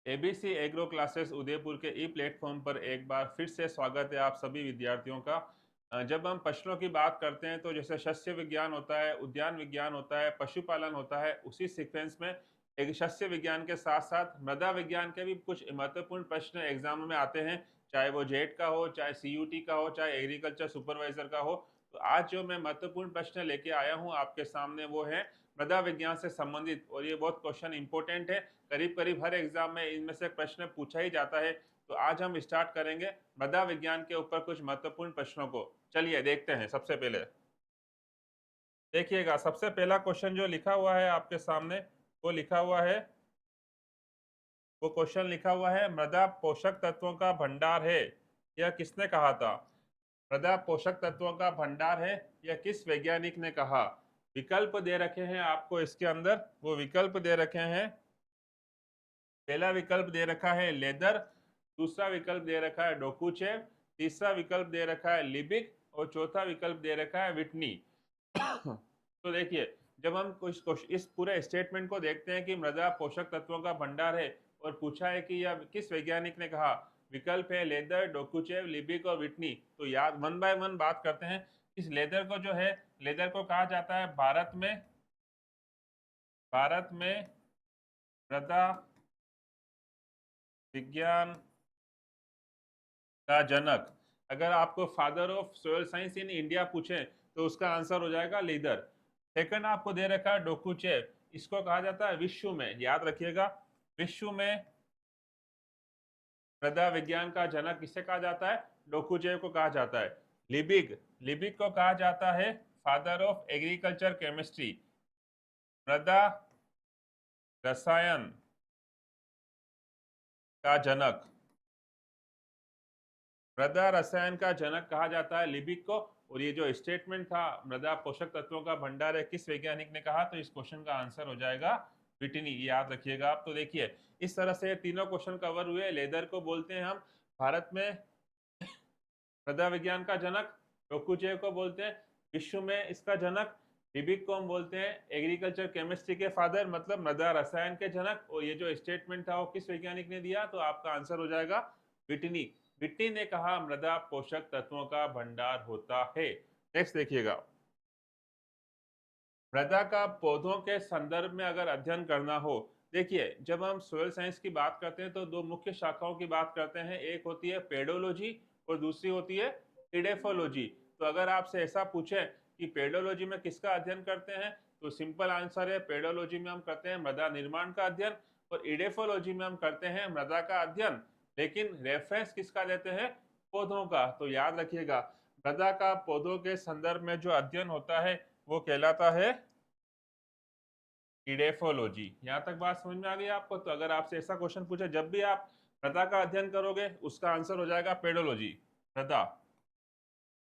ABC agro classes Udaipur के ई platform पर एक बार फिर से स्वागत है आप सभी विद्यार्थियों का। जब हम फसलों की बात करते हैं तो जैसे शस्य विज्ञान होता है, उद्यान विज्ञान होता है, पशुपालन होता है, उसी सीक्वेंस में एक शस्य विज्ञान के साथ साथ मृदा विज्ञान के भी कुछ महत्वपूर्ण प्रश्न एग्जाम में आते हैं, चाहे वो जेट का हो, चाहे सीयूटी का हो, चाहे एग्रीकल्चर सुपरवाइजर का हो। तो आज जो मैं महत्वपूर्ण प्रश्न लेके आया हूँ आपके सामने वो है मृदा विज्ञान से संबंधित, और ये बहुत क्वेश्चन इंपॉर्टेंट है। करीब करीब हर एग्जाम में इनमें से प्रश्न पूछा ही जाता है। तो आज हम स्टार्ट करेंगे मृदा विज्ञान के ऊपर कुछ महत्वपूर्ण प्रश्नों को। चलिए देखते हैं। सबसे पहले देखिएगा, सबसे पहला क्वेश्चन जो लिखा हुआ है आपके सामने, वो लिखा हुआ है, वो क्वेश्चन लिखा हुआ है मृदा पोषक तत्वों का भंडार है। यह किसने कहा था? मृदा पोषक तत्वों का भंडार है, यह किस वैज्ञानिक ने कहा? विकल्प दे रखे हैं आपको इसके अंदर, वो विकल्प दे रखे हैं। पहला विकल्प दे रखा है लेदर, दूसरा विकल्प दे रखा है डोकुचेव, तीसरा विकल्प दे रखा है लिबिक और चौथा विकल्प दे रखा है विटनी। तो देखिए, जब हम कुछ इस पूरे स्टेटमेंट को देखते हैं कि मृदा पोषक तत्वों का भंडार है और पूछा है कि यह किस वैज्ञानिक ने कहा, विकल्प है लेदर, डोकुचेव, लिबिक और विटनी। तो याद वन बाय वन बात करते हैं। इस लेदर को जो है, लेदर को कहा जाता है भारत में मृदा विज्ञान का जनक। अगर आपको father of soil science in India पूछे तो उसका आंसर हो जाएगा लीदर। सेकंड आपको दे रखा है डोकुचेव, इसको कहा जाता है विश्व में, याद रखिएगा, विश्व में मृदा विज्ञान का जनक किसे कहा जाता है? डोकुचेव को कहा जाता है। लिबिक, लिबिक को कहा जाता है फादर ऑफ एग्रीकल्चर केमिस्ट्री, मृदा रसायन का जनक। मृदा रसायन का जनक कहा जाता है लिबिक को। और ये जो स्टेटमेंट था मृदा पोषक तत्वों का भंडार है, किस वैज्ञानिक ने कहा? तो इस क्वेश्चन का आंसर हो जाएगा विटनी, याद रखिएगा आप। तो देखिए, इस तरह से तीनों क्वेश्चन कवर हुए। लेदर को बोलते हैं हम भारत में मृदा विज्ञान का जनक, टोकुचेव को बोलते हैं विश्व में इसका जनक, लिबिक को हम बोलते हैं एग्रीकल्चर केमिस्ट्री के फादर, मतलब मृदा रसायन के जनक। और ये जो स्टेटमेंट था वो किस वैज्ञानिक ने दिया? तो आपका आंसर हो जाएगा विटनी। विटनी ने कहा मृदा पोषक तत्वों का भंडार होता है। नेक्स्ट देखिएगा, मृदा का पौधों के संदर्भ में अगर अध्ययन करना हो, देखिए जब हम सोयल साइंस की बात करते हैं तो दो मुख्य शाखाओं की बात करते हैं, एक होती है पेडोलॉजी और दूसरी होती है इडेफोलॉजी। तो अगर आपसे ऐसा पूछे कि पेडोलॉजी में किसका अध्ययन करते हैं, तो सिंपल आंसर है पेडोलॉजी में हम करते हैं मृदा निर्माण का अध्ययन और इडेफोलॉजी में हम करते हैं मृदा का अध्ययन। लेकिन रेफरेंस किसका देते हैं? पौधों का। तो याद रखिएगा, मृदा का पौधों के संदर्भ में जो अध्ययन होता है वो कहलाता है इडेफोलॉजी। यहां तक बात समझ में आ गई आपको? तो अगर आपसे ऐसा क्वेश्चन पूछे, जब भी आप मृदा का अध्ययन करोगे उसका आंसर हो जाएगा पेडोलॉजी। मृदा,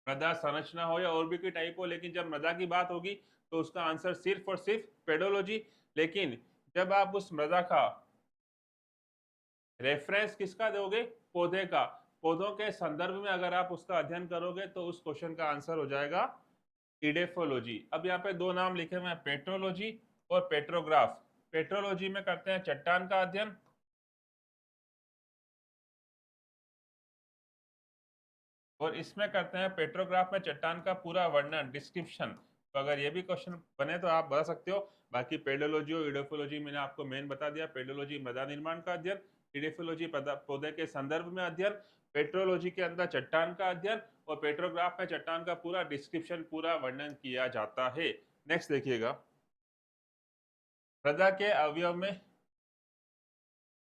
मृदा संरचना हो या और भी कोई टाइप हो, लेकिन जब मृदा की बात होगी तो उसका आंसर सिर्फ और सिर्फ पेडोलॉजी। लेकिन जब आप उस मृदा का रेफरेंस किसका दोगे? पौधे का। पौधों के संदर्भ में अगर आप उसका अध्ययन करोगे तो उस क्वेश्चन का आंसर हो जाएगा इडेफोलॉजी। अब यहाँ पे दो नाम लिखे हुए हैं, पेट्रोलॉजी और पेट्रोग्राफ। पेट्रोलॉजी में करते हैं चट्टान का अध्ययन और इसमें करते हैं पेट्रोग्राफ में चट्टान का पूरा वर्णन, डिस्क्रिप्शन। तो अगर ये भी क्वेश्चन बने तो आप बता सकते हो। बाकी पेडोलॉजी और इडेफोलॉजी मैंने आपको मेन बता दिया। पेडोलॉजी मृदा निर्माण का अध्ययन, इडेफोलॉजी पौधे के संदर्भ में अध्ययन, पेट्रोलॉजी के अंदर चट्टान का अध्ययन और पेट्रोग्राफ में चट्टान का पूरा डिस्क्रिप्शन, पूरा वर्णन किया जाता है। नेक्स्ट देखिएगा, मृदा के अवयव में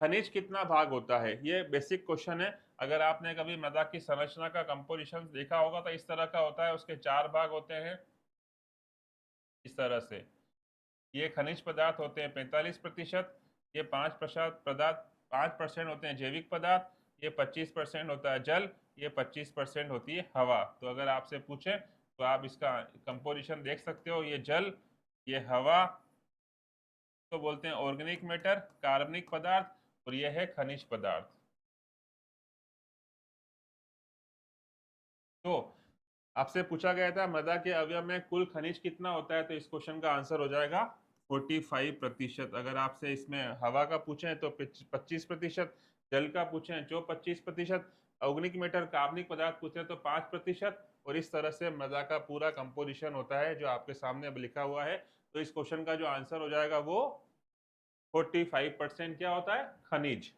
खनिज कितना भाग होता है? ये बेसिक क्वेश्चन है। अगर आपने कभी मृदा की संरचना का कंपोजिशन देखा होगा तो इस तरह का होता है, उसके चार भाग होते हैं इस तरह से। ये खनिज पदार्थ होते हैं 45%, ये 5% होते हैं जैविक पदार्थ, ये 25% होता है जल, ये 25% होती है हवा। तो अगर आपसे पूछे तो आप इसका कंपोजिशन देख सकते हो, ये जल, ये हवा तो बोलते हैं ऑर्गेनिक मैटर, कार्बनिक पदार्थ, और ये है खनिज पदार्थ। तो आपसे पूछा गया था मृदा के अवयव में कुल खनिज कितना होता है, तो इस क्वेश्चन का आंसर हो जाएगा 45%। अगर आपसे इसमें हवा का पूछें तो 25%, जल का पूछें जो 25%, ऑर्गेनिक मैटर कार्बनिक पदार्थ पूछें तो 5%, और इस तरह से मृदा का पूरा कंपोजिशन होता है जो आपके सामने अब लिखा हुआ है। तो इस क्वेश्चन का जो आंसर हो जाएगा वो 45% क्या होता है, खनिज।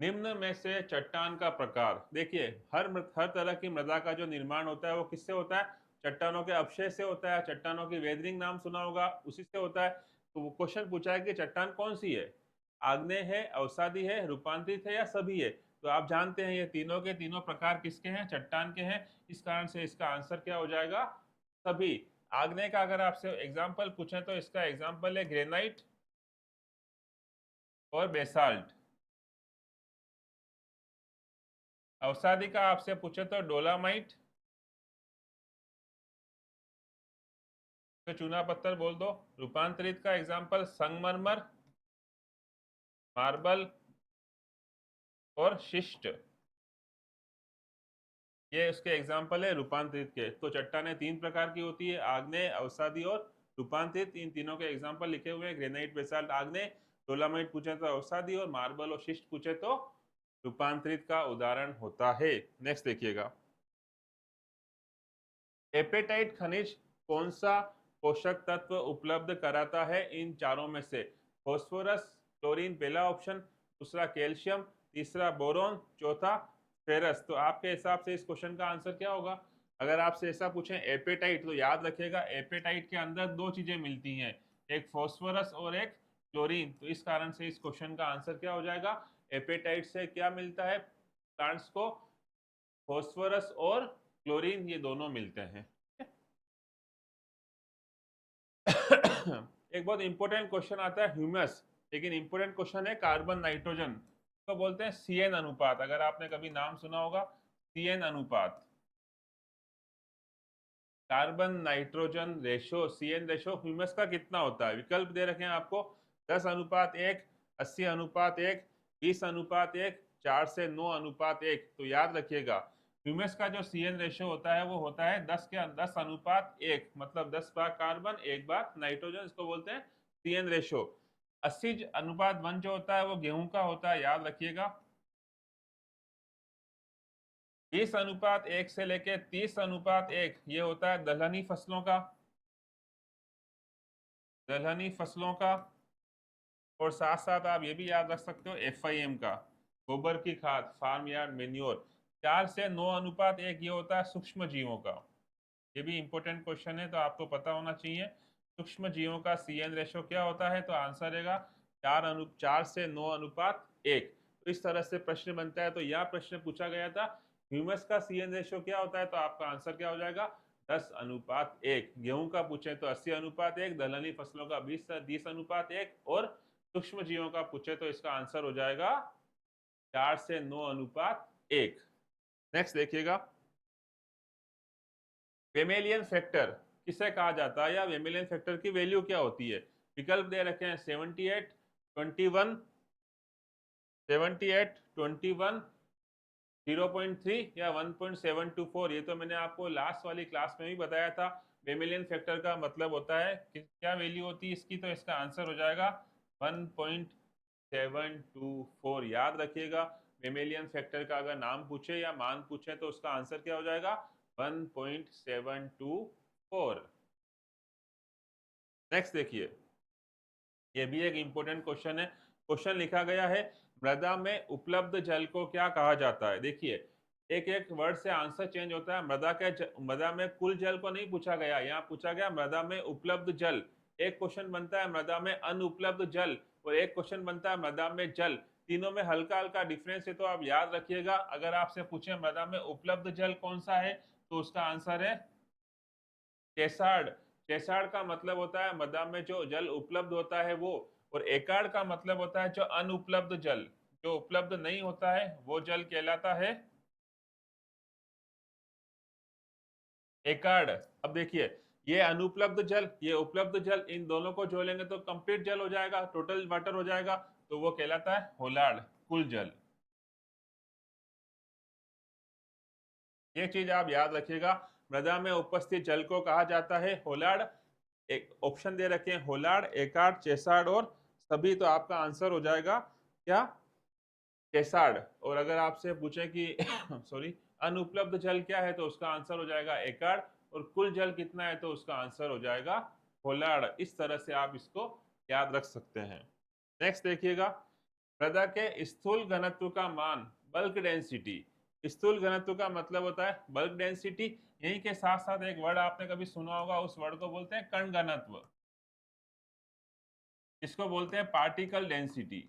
निम्न में से चट्टान का प्रकार, देखिए हर तरह की मृदा का जो निर्माण होता है वो किससे होता है, चट्टानों के अवशेष से होता है। चट्टानों की वेदरिंग नाम सुना होगा, उसी से होता है। तो वो क्वेश्चन पूछा है कि चट्टान कौन सी है, आग्नेय है, अवसादी है, रूपांतरित है या सभी है। तो आप जानते हैं ये तीनों के तीनों प्रकार किसके हैं, चट्टान के हैं। इस कारण से इसका आंसर क्या हो जाएगा, सभी। आग्नेय का अगर आपसे एग्जाम्पल पूछे तो इसका एग्जाम्पल है ग्रेनाइट और बेसाल्ट। अवसादी का आपसे पूछे तो डोलामाइट, तो चूना पत्थर बोल दो। रूपांतरित का एग्जाम्पल संगमरमर, मार्बल और शिष्ट, ये उसके एग्जाम्पल है रूपांतरित के। तो चट्टानें तीन प्रकार की होती है, आग्नेय, अवसादी और रूपांतरित। इन तीनों के एग्जाम्पल लिखे हुए हैं, ग्रेनाइट बेसाल्ट आग्नेय, डोलामाइट पूछे तो अवसादी, और मार्बल और शिष्ट पूछे तो रूपांतरित का उदाहरण होता है। नेक्स्ट देखिएगा, एपेटाइट खनिज कौन सा पोषक तत्व उपलब्ध कराता है इन चारों में से, फास्फोरस, क्लोरीन पहला ऑप्शन, दूसरा कैल्शियम, तीसरा बोरॉन, चौथा फेरस। तो आपके हिसाब से इस क्वेश्चन का आंसर क्या होगा। अगर आपसे ऐसा पूछें एपेटाइट, तो याद रखिएगा एपेटाइट के अंदर दो चीजें मिलती हैं, एक फास्फोरस और एक क्लोरीन। तो इस कारण से इस क्वेश्चन का आंसर क्या हो जाएगा, एपेटाइट से क्या मिलता है प्लांट्स को, फास्फोरस और क्लोरीन, ये दोनों मिलते हैं। एक बहुत इंपॉर्टेंट क्वेश्चन आता है ह्यूमस, लेकिन इंपॉर्टेंट क्वेश्चन है कार्बन नाइट्रोजन, तो बोलते हैं सीएन अनुपात। अगर आपने कभी नाम सुना होगा सीएन अनुपात, carbon nitrogen ratio, CN ratio humus का कितना होता है। विकल्प दे रखे हैं आपको, 10:1, 80:1, 20:1, 4:9:1। तो याद रखिएगा ह्यूमस का जो सीएन रेशो होता है वो होता है 10:1, मतलब 10 भाग कार्बन 1 भाग नाइट्रोजन, इसको बोलते हैं सीएन रेशो। 80:1 जो होता है वो गेहूं का होता है, याद रखिएगा। 20:1 से लेके 30:1 ये होता है दलहनी फसलों का, दलहनी फसलों का। और साथ साथ आप ये भी याद रख सकते हो FIM का, गोबर की खाद, फार्म यार्ड मेन्योर। 4:9:1 ये होता है सूक्ष्म जीवों का। ये भी इंपॉर्टेंट क्वेश्चन है, तो आपको पता होना चाहिए सूक्ष्म जीवों का सीएन रेशो क्या होता है। तो आंसर रहेगा 4:9:1। तो इस तरह से प्रश्न बनता है। तो यह प्रश्न पूछा गया था ह्यूमस का सीएन रेशो क्या होता है, तो आपका आंसर क्या हो जाएगा 10:1। गेहूं का पूछे तो 80:1, दलहनी फसलों का 20:1, और सूक्ष्म जीवों का पूछे तो इसका आंसर हो जाएगा 4:9:1। नेक्स्ट देखिएगा, वेमेलियन फैक्टर किसे कहा जाता है, या वेमेलियन फैक्टर की वैल्यू क्या होती है। विकल्प दे रखे हैं 78, 21, 78, 21, 0.3 या 1.724। ये तो मैंने आपको लास्ट वाली क्लास में भी बताया था। वेमेलियन फैक्टर का मतलब होता है कि क्या वैल्यू होती है इसकी, तो इसका आंसर हो जाएगा 1.724। याद रखिएगा वेमेलियन फैक्टर का अगर नाम पूछे या मान पूछे तो उसका आंसर क्या हो जाएगा 1.724। नेक्स्ट देखिए, ये भी एक इंपॉर्टेंट क्वेश्चन है। क्वेश्चन लिखा गया है मृदा में उपलब्ध जल को क्या कहा जाता है। देखिए एक एक वर्ड से आंसर चेंज होता है। मृदा में कुल जल को नहीं पूछा गया, यहाँ पूछा गया मृदा में उपलब्ध जल। एक क्वेश्चन बनता है मृदा में अनुपलब्ध जल, और एक क्वेश्चन बनता है मृदा में जल। तीनों में हल्का हल्का डिफरेंस है, तो आप याद रखिएगा। अगर आपसे पूछे मृदा में उपलब्ध जल कौन सा है, तो उसका आंसर है केसाड़। केसाड़ का मतलब होता है मृदा में जो जल उपलब्ध होता है वो, और एकाड़ का मतलब होता है जो अनुपलब्ध जल, जो उपलब्ध नहीं होता है वो जल कहलाता है एकाड़। अब देखिए ये अनुपलब्ध जल, ये उपलब्ध जल, इन दोनों को जोड़ेंगे तो कंप्लीट जल हो जाएगा, टोटल वाटर हो जाएगा, तो वो कहलाता है होलाड़, कुल जल। ये चीज आप याद रखिएगा, मृदा में उपस्थित जल को कहा जाता है होलार्ड। एक ऑप्शन दे रखे हैं, होलार्ड, एकार्ड, चेसार्ड और सभी। तो आपका आंसर हो जाएगा क्या? चेसार्ड। और अगर आपसे पूछे कि सॉरी अनुपलब्ध जल क्या है, तो उसका आंसर हो जाएगा एकार्ड। और कुल जल कितना है, तो उसका आंसर हो जाएगा होलार्ड। इस तरह से आप इसको याद रख सकते हैं। नेक्स्ट देखिएगा, मृदा के स्थूल घनत्व का मान, बल्क डेंसिटी। स्थूल घनत्व का मतलब होता है बल्क डेंसिटी। यही के साथ साथ एक वर्ड आपने कभी सुना होगा, उस वर्ड को बोलते हैं कण घनत्व। इसको बोलते हैं पार्टिकल डेंसिटी।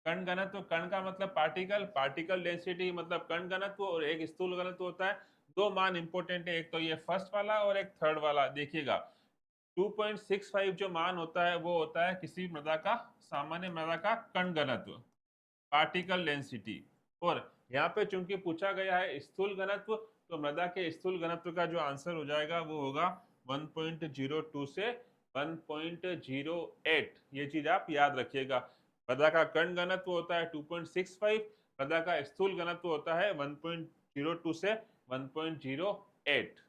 कण घनत्व, कण का मतलब पार्टिकल, पार्टिकल डेंसिटी मतलब कण घनत्व, और एक स्थूल घनत्व होता है। दो मान इंपॉर्टेंट है, एक तो ये फर्स्ट वाला और एक थर्ड वाला। देखिएगा 2.65 जो मान होता है वो होता है किसी मृदा का, सामान्य मृदा का कण घनत्व, पार्टिकल डेंसिटी। और यहाँ पे चूंकि पूछा गया है स्थूल घनत्व, तो मृदा के स्थूल घनत्व का जो आंसर हो जाएगा वो होगा 1.02 से 1.08। ये चीज आप याद रखिएगा। मृदा का कण घनत्व होता है 2.65, मृदा का स्थूल घनत्व होता है 1.02 से 1.08।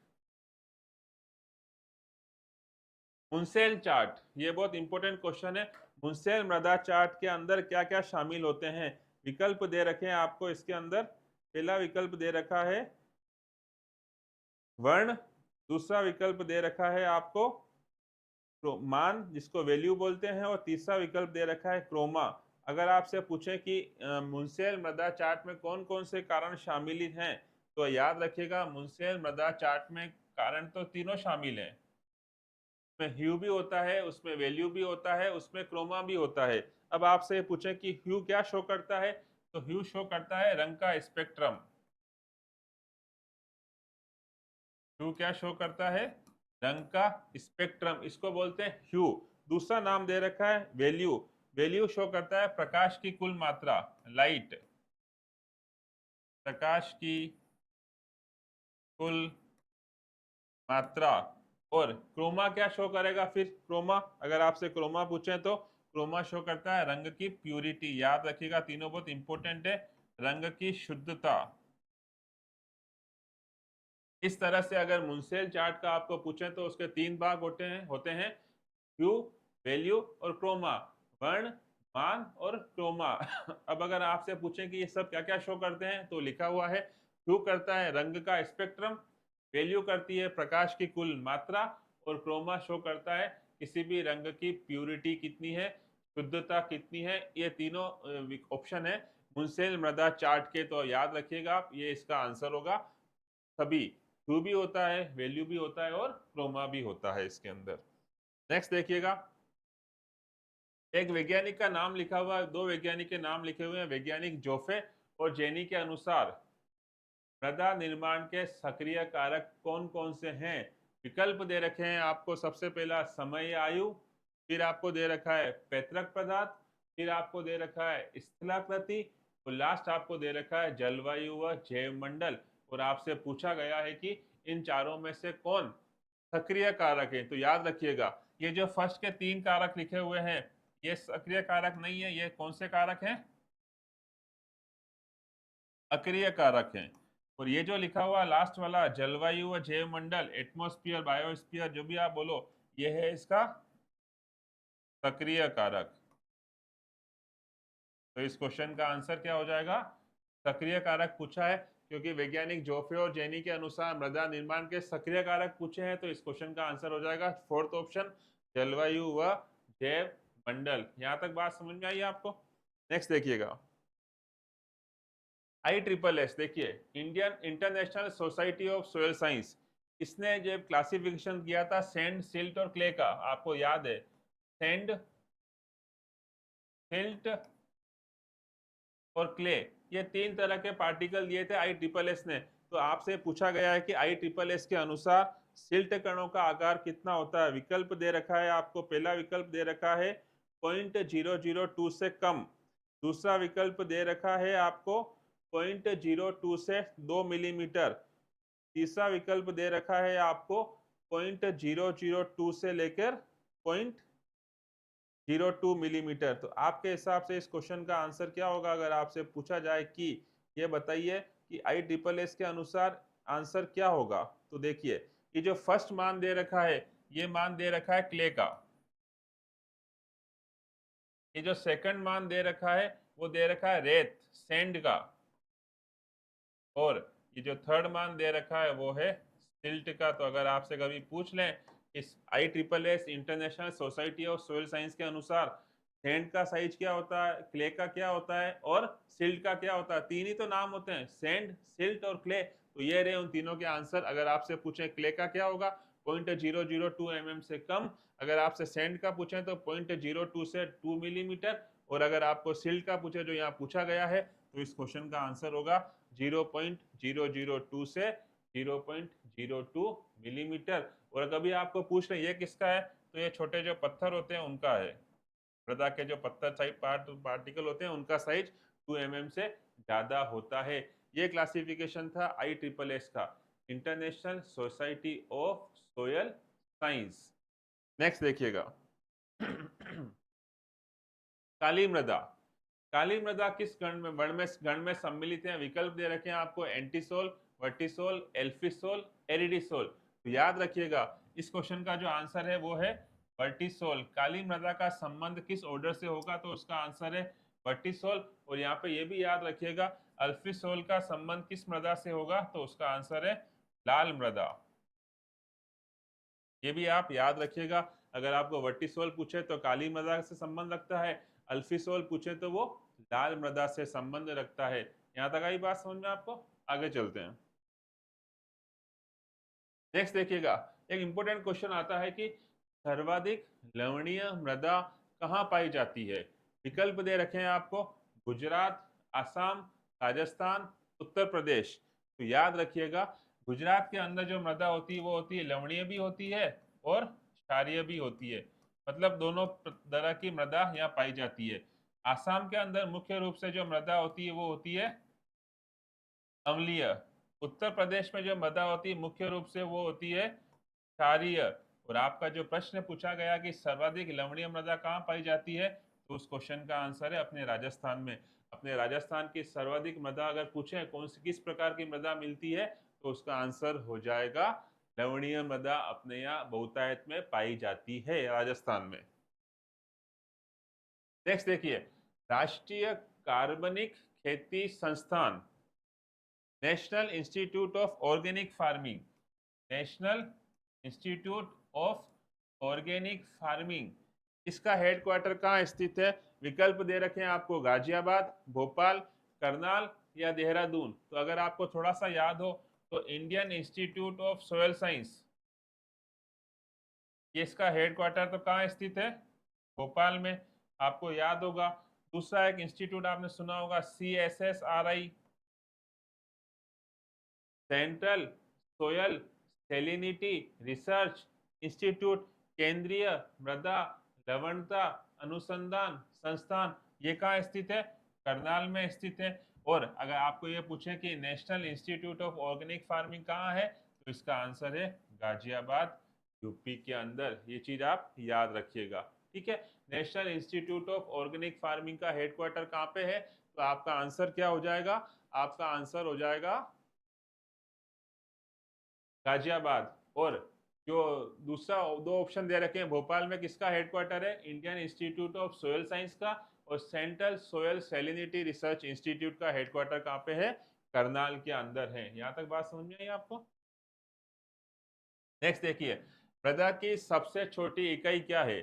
मुंसेल चार्ट, ये बहुत इंपॉर्टेंट क्वेश्चन है। मुंसेल मृदा चार्ट के अंदर क्या क्या शामिल होते हैं? विकल्प दे रखे हैं आपको इसके अंदर। पहला विकल्प दे रखा है वर्ण, दूसरा विकल्प दे रखा है आपको मान जिसको वैल्यू बोलते हैं, और तीसरा विकल्प दे रखा है क्रोमा। अगर आपसे पूछे कि मुंसेल मृदा चार्ट में कौन कौन से कारण शामिल हैं, तो याद रखिएगा मुंसेल मृदा चार्ट में कारण तो तीनों शामिल हैं। उसमें ह्यू भी होता है, उसमें वैल्यू भी होता है, उसमें क्रोमा भी होता है। अब आपसे पूछे कि ह्यू क्या शो करता है, तो ह्यू शो करता है रंग का स्पेक्ट्रम। ह्यू क्या शो करता है? रंग का स्पेक्ट्रम, इसको बोलते हैं ह्यू। दूसरा नाम दे रखा है वैल्यू। वैल्यू शो करता है प्रकाश की कुल मात्रा, लाइट, प्रकाश की कुल मात्रा। और क्रोमा क्या शो करेगा फिर? क्रोमा, अगर आपसे क्रोमा पूछे तो क्रोमा शो करता है रंग की प्यूरिटी। याद रखिएगा तीनों बहुत इंपॉर्टेंट है। रंग की शुद्धता। इस तरह से अगर मुंसेल चार्ट का आपको पूछे तो उसके तीन भाग होते हैं ह्यू, वैल्यू और क्रोमा। वर्ण, मान और क्रोमा। अब अगर आपसे पूछें कि ये सब क्या क्या शो करते हैं, तो लिखा हुआ है ह्यू करता है रंग का स्पेक्ट्रम, वैल्यू करती है प्रकाश की कुल मात्रा, और क्रोमा शो करता है किसी भी रंग की प्यूरिटी कितनी है, शुद्धता कितनी है। ये तीनों ऑप्शन है मुंसेल मृदा चार्ट के। तो याद रखिएगा आप, ये इसका आंसर होगा सभी। ह्यू भी होता है, वैल्यू भी होता है और क्रोमा भी होता है इसके अंदर। नेक्स्ट देखिएगा, एक वैज्ञानिक का नाम लिखा हुआ है, दो वैज्ञानिक के नाम लिखे हुए हैं, वैज्ञानिक जोफे और जेनी के अनुसार मृदा निर्माण के सक्रिय कारक कौन कौन से हैं? विकल्प दे रखे हैं आपको। सबसे पहला समय आयु, फिर आपको दे रखा है पैतृक पदार्थ, फिर आपको दे रखा है स्थलाकृति, और लास्ट आपको दे रखा है जलवायु व जैव मंडल। और आपसे पूछा गया है कि इन चारों में से कौन सक्रिय कारक है। तो याद रखिएगा ये जो फर्स्ट के तीन कारक लिखे हुए हैं, ये सक्रिय कारक नहीं है। ये कौन से कारक हैं? अक्रिय कारक हैं। और ये जो लिखा हुआ लास्ट वाला जलवायु व जैव मंडल, एटमोस्फियर, बायोस्फीयर, जो भी आप बोलो, ये है इसका सक्रिय कारक। तो इस क्वेश्चन का आंसर क्या हो जाएगा? सक्रिय कारक पूछा है, क्योंकि वैज्ञानिक जोफे और जेनी के अनुसार मृदा निर्माण के सक्रिय कारक पूछे हैं। तो इस क्वेश्चन का आंसर हो जाएगा फोर्थ ऑप्शन, जलवायु व जैव मंडल। यहां तक बात समझ में आई आपको? नेक्स्ट देखिएगा, ISSS, देखिए Indian international society of soil science, इसने जब क्लासिफिकेशन किया था सैंड, सिल्ट और क्ले का, आपको याद है सैंड, सिल्ट और क्ले, ये तीन तरह के पार्टिकल दिए थे ISSS ने। तो आपसे पूछा गया है कि ISSS के अनुसार सिल्ट कणों का आकार कितना होता है? विकल्प दे रखा है आपको। पहला विकल्प दे रखा है 0.002 से कम, दूसरा विकल्प दे रखा है आपको 0.02 से 2 मिलीमीटर, तीसरा विकल्प दे रखा है आपको 0.002 से लेकर 0.02 मिलीमीटर। तो आपके हिसाब से इस क्वेश्चन का आंसर क्या होगा? अगर आपसे पूछा जाए कि ये बताइए कि ISSS के अनुसार आंसर क्या होगा? तो देखिए, ये जो फर्स्ट मान दे रखा है, ये मान दे रखा है क्ले का। ये जो सेकंड मान दे रखा है, वो दे रखा है रेत, सैंड का। और ये जो थर्ड मान दे रखा है वो है सिल्ट का। तो अगर आपसे कभी पूछ लें इस ISSS international society of soil science के अनुसार सैंड का साइज क्या होता है, क्ले का क्या होता है और सिल्ट का क्या होता है, तीन ही तो नाम होते हैं, सैंड, सिल्ट और क्ले। तो ये रहे उन तीनों के आंसर। अगर आपसे पूछें क्ले का क्या होगा, 0.002 mm से कम। अगर आपसे सैंड का पूछें तो 0.02 से 2 मिलीमीटर। और अगर आपको सिल्ट का पूछे जो यहाँ पूछा गया है, तो इस क्वेश्चन का आंसर होगा 0.002 से 0.02 मिलीमीटर। और कभी आपको पूछ रहे ये किसका है, तो ये छोटे जो पत्थर होते हैं उनका है। मृदा के जो पत्थर टाइप पार्टिकल होते हैं उनका साइज 2 mm से ज्यादा होता है। ये क्लासिफिकेशन था ISSS का, international society of soil science. Next देखिएगा। काली मृदा। काली मृदा किस गण में सम्मिलित है? विकल्प दे रखे हैं आपको, एंटीसोल, वर्टिसोल, एल्फिसोल, एरिडिसोल। तो याद रखिएगा इस क्वेश्चन का जो आंसर है वो है वर्टिसोल। काली मृदा का संबंध किस ऑर्डर से होगा, तो उसका आंसर है वर्टिसोल। और यहाँ पे ये भी याद रखिएगा अल्फिसोल का संबंध किस मृदा से होगा, तो उसका आंसर है लाल मृदा। ये भी आप याद रखिएगा। अगर आपको वर्टिसोल पूछे तो काली मृदा से संबंध रखता है, अल्फिसोल पूछे तो वो लाल मृदा से संबंध रखता है। यहां तक आई बात समझ में आपको? आगे चलते हैं। नेक्स्ट देखिएगा, एक इंपॉर्टेंट क्वेश्चन आता है कि सर्वाधिक लवणीय मृदा कहाँ पाई जाती है? विकल्प दे रखे हैं आपको, गुजरात, आसाम, राजस्थान, उत्तर प्रदेश। तो याद रखिएगा गुजरात के अंदर जो मृदा होती है वो होती है लवणीय भी होती है और क्षारीय भी होती है। मतलब दोनों तरह की मृदा यहाँ पाई जाती है। आसाम के अंदर मुख्य रूप से जो मृदा होती है वो होती है अम्लीय। उत्तर प्रदेश में जो मृदा होती है मुख्य रूप से वो होती है क्षारीय। और आपका जो प्रश्न पूछा गया कि सर्वाधिक लवणीय मृदा कहाँ पाई जाती है, तो उस क्वेश्चन का आंसर है अपने राजस्थान में। अपने राजस्थान की सर्वाधिक मृदा अगर पूछे कौन सी किस प्रकार की मृदा मिलती है, तो उसका आंसर हो जाएगा लवणीय मृदा अपने यहाँ बहुतायत में पाई जाती है राजस्थान में। नेक्स्ट देखिए, राष्ट्रीय कार्बनिक खेती संस्थान, national institute of organic farming, national institute of organic farming, इसका हेडक्वार्टर कहाँ स्थित है? विकल्प दे रखे हैं आपको, गाजियाबाद, भोपाल, करनाल या देहरादून। तो अगर आपको थोड़ा सा याद हो तो Indian institute of soil science, ये इसका हेडक्वार्टर तो कहाँ स्थित है? भोपाल में, आपको याद होगा। दूसरा एक इंस्टीट्यूट आपने सुना होगा CSSRI, central soil salinity research institute, केंद्रीय मृदा लवणता अनुसंधान संस्थान, ये कहाँ स्थित है? करनाल में स्थित है। और अगर आपको ये पूछे कि national institute of organic farming कहाँ है, तो इसका आंसर है गाजियाबाद, यूपी के अंदर। ये चीज आप याद रखिएगा, ठीक है। National institute of organic farming का हेडक्वार्टर कहाँ पे है? तो आपका आंसर क्या हो जाएगा? आपका आंसर हो जाएगा गाजियाबाद। और जो दूसरा दो ऑप्शन दे रखे हैं, भोपाल में किसका हेडक्वार्टर है? Indian institute of soil science का। और central soil salinity research institute का हेडक्वार्टर कहाँ पे है? करनाल के अंदर है। यहां तक बात समझ में आई आपको? नेक्स्ट देखिए, मृदा की सबसे छोटी इकाई क्या है?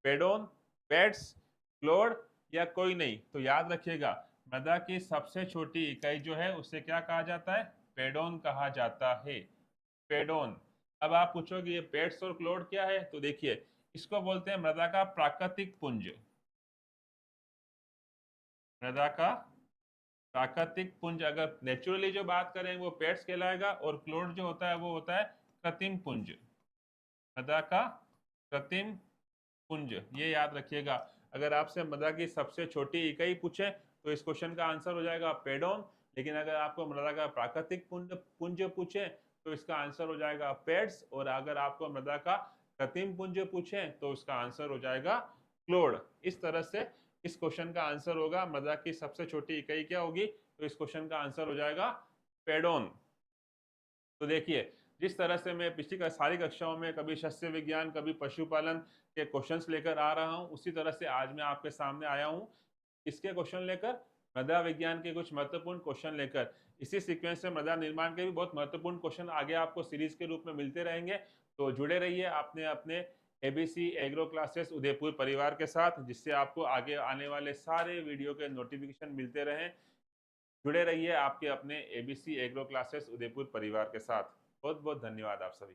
पेडोन, पेड्स, क्लोड या कोई नहीं? तो याद रखिएगा मृदा की सबसे छोटी इकाई जो है उसे क्या कहा जाता है? पेडोन कहा जाता है, पेडोन। अब आप पूछोगे ये पेड्स और क्लोड क्या है, तो देखिए इसको बोलते हैं मृदा का प्राकृतिक पुंज। मृदा का प्राकृतिक पुंज अगर नेचुरली जो बात करें वो पेड्स कहलाएगा, और क्लोड जो होता है वो होता है कृत्रिम पुंज। मृदा का कृत्रिम पुंज, ये याद रखिएगा। अगर आपसे मृदा की सबसे छोटी इकाई पूछे तो इस क्वेश्चन का आंसर हो जाएगा पेडोन। लेकिन अगर आपको मृदा का प्राकृतिक पुंज पुंज पूछे तो इसका आंसर हो जाएगा पेड्स। और अगर आपको मृदा का कृत्रिम पुंज पूछे तो उसका आंसर हो जाएगा क्लोड। इस तरह से इस क्वेश्चन का आंसर होगा मृदा की सबसे छोटी इकाई क्या होगी, तो इस क्वेश्चन का आंसर हो जाएगा पेडोन। तो देखिए, जिस तरह से मैं पिछली सारी कक्षाओं में कभी शस्य विज्ञान, कभी पशुपालन के क्वेश्चंस लेकर आ रहा हूँ, उसी तरह से आज मैं आपके सामने आया हूँ, इसके क्वेश्चन लेकर, मृदा विज्ञान के कुछ महत्वपूर्ण क्वेश्चन लेकर। इसी सीक्वेंस में मृदा निर्माण के भी बहुत महत्वपूर्ण क्वेश्चन आगे आपको सीरीज के रूप में मिलते रहेंगे। तो जुड़े रहिए आपने अपने एबीसी एग्रो क्लासेस उदयपुर परिवार के साथ, जिससे आपको आगे आने वाले सारे वीडियो के नोटिफिकेशन मिलते रहें। जुड़े रहिए आपके अपने एबीसी एग्रो क्लासेस उदयपुर परिवार के साथ। बहुत बहुत धन्यवाद आप सभी।